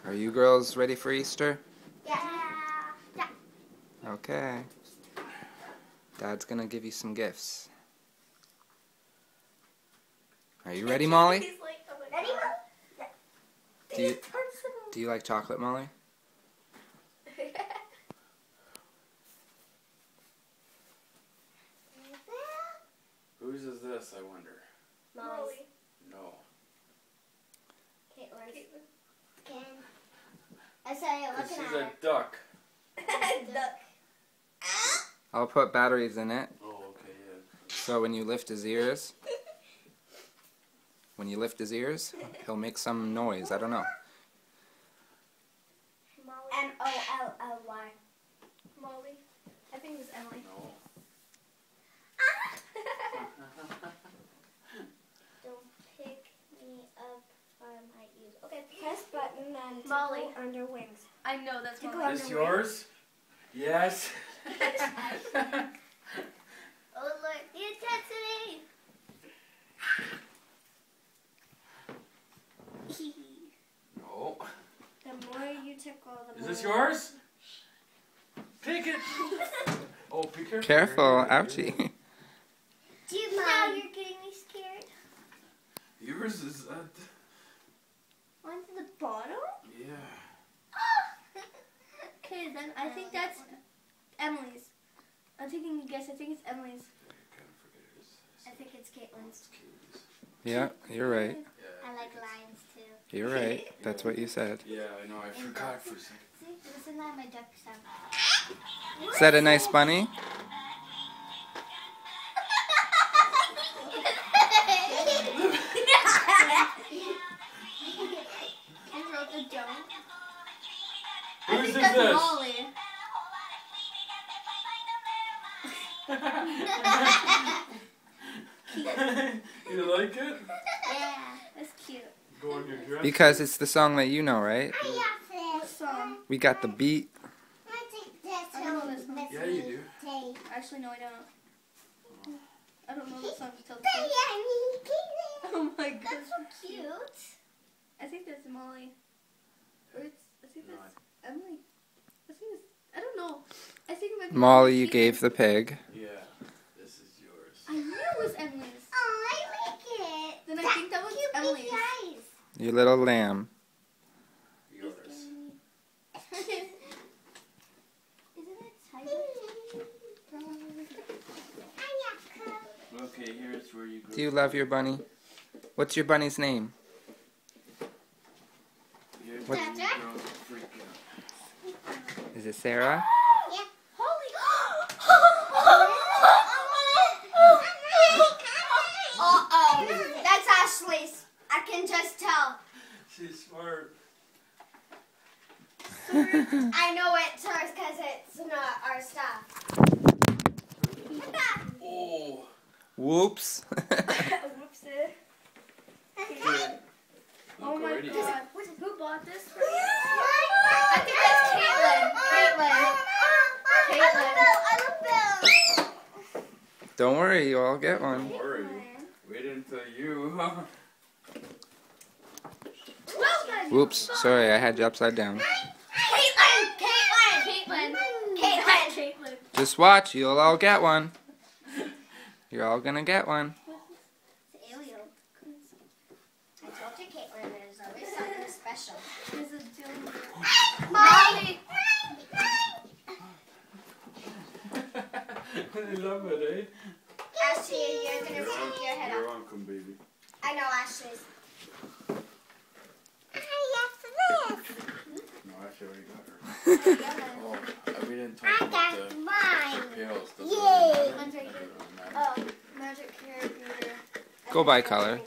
Are you girls ready for Easter? Yeah. Yeah. Okay. Dad's gonna give you some gifts. Are you ready, Molly? He's like, oh my God. Ready? Do you like chocolate, Molly? Whose is this, I wonder? Molly. No. Caitlin. I saw you This looking is at a her. duck. Duck. I'll put batteries in it, Oh, okay, yeah. so when you lift his ears, he'll make some noise. I don't know. Molly. Molly. I think it's Emily. No. Don't pick me up from my ears. Okay, press button and Molly under wings. I know that's Molly. Is this yours? Yes. Oh look, the intensity. No. The more you tickle, the Is more. this yours? Pick it. Oh, be careful. Careful, ouchie. Do you mind? Now you're getting me scared. Yours is Onto the bottom? yeah. Okay, then I think that's Emily's. I'm taking a guess. I think it's Emily's. I think it's Caitlin's. Yeah, you're right. I like lions too. You're right. That's what you said. Yeah, I know. I forgot for a second. See, listen to my duck sound. Is that a nice bunny? I wrote the dome. Whose is That's this? Molly. You like it? Yeah, that's cute. Go on your dress. Because it's the song that you know, right? What song? We got the beat. I don't know this one. Yeah, you do. Actually, no, I don't. I don't know the song to tell the truth. Oh my god. That's so cute. I think that's Molly. Or I think No, that's Emily. I don't know. I think it might be Molly, you Caitlin. gave the pig. Yeah, this is yours. I knew it was Emily's. Oh, I like it. Then I think that was Emily's. Eyes. Your little lamb. Yours. Isn't it tiny? Okay, here's where you go. Do you love your bunny? What's your bunny's name? Here's What- where you go freaking out. Is it Sarah? Yeah. Uh-oh. That's Ashley's. I can just tell. She's smart. I know it's hers because it's not our stuff. Oh. Whoops. Whoops. Oh my Already. god. Who bought this for you? I think that's Caitlin. Caitlin. Don't worry, you all get one. Don't worry. Wait until you. Whoops, sorry, I had you upside down. Caitlin. Just watch, you'll all get one. You're all gonna get one. I told you, Caitlin, there's always something special. Molly. I love it, Ashley, you're gonna eh? stick your head You're up. welcome, baby. I know Ashley's. No, actually, I already got her. Oh, we didn't talk I about got the mine. pails. Does it Yay. really Mine's right matter? here. Does it matter? Oh, magic hair beauty. Go by color.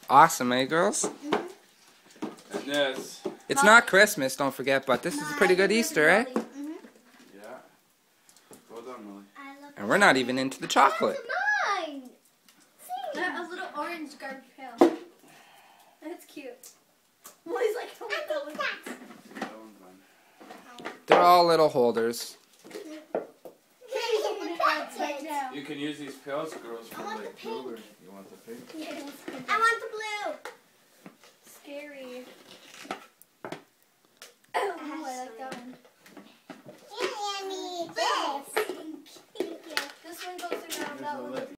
Awesome, eh, girls? And this. It's not Christmas, don't forget, but this is a pretty good Easter, eh? Yeah. Well done, Millie. And we're not even into the chocolate. Mine. A little orange garbage pail. That's cute. Molly's like, oh my god. That one's mine. They're all little holders. Right now. You can use these pails, girls, for I want like the pink. blue. You want the pink? Yeah, I want the blue.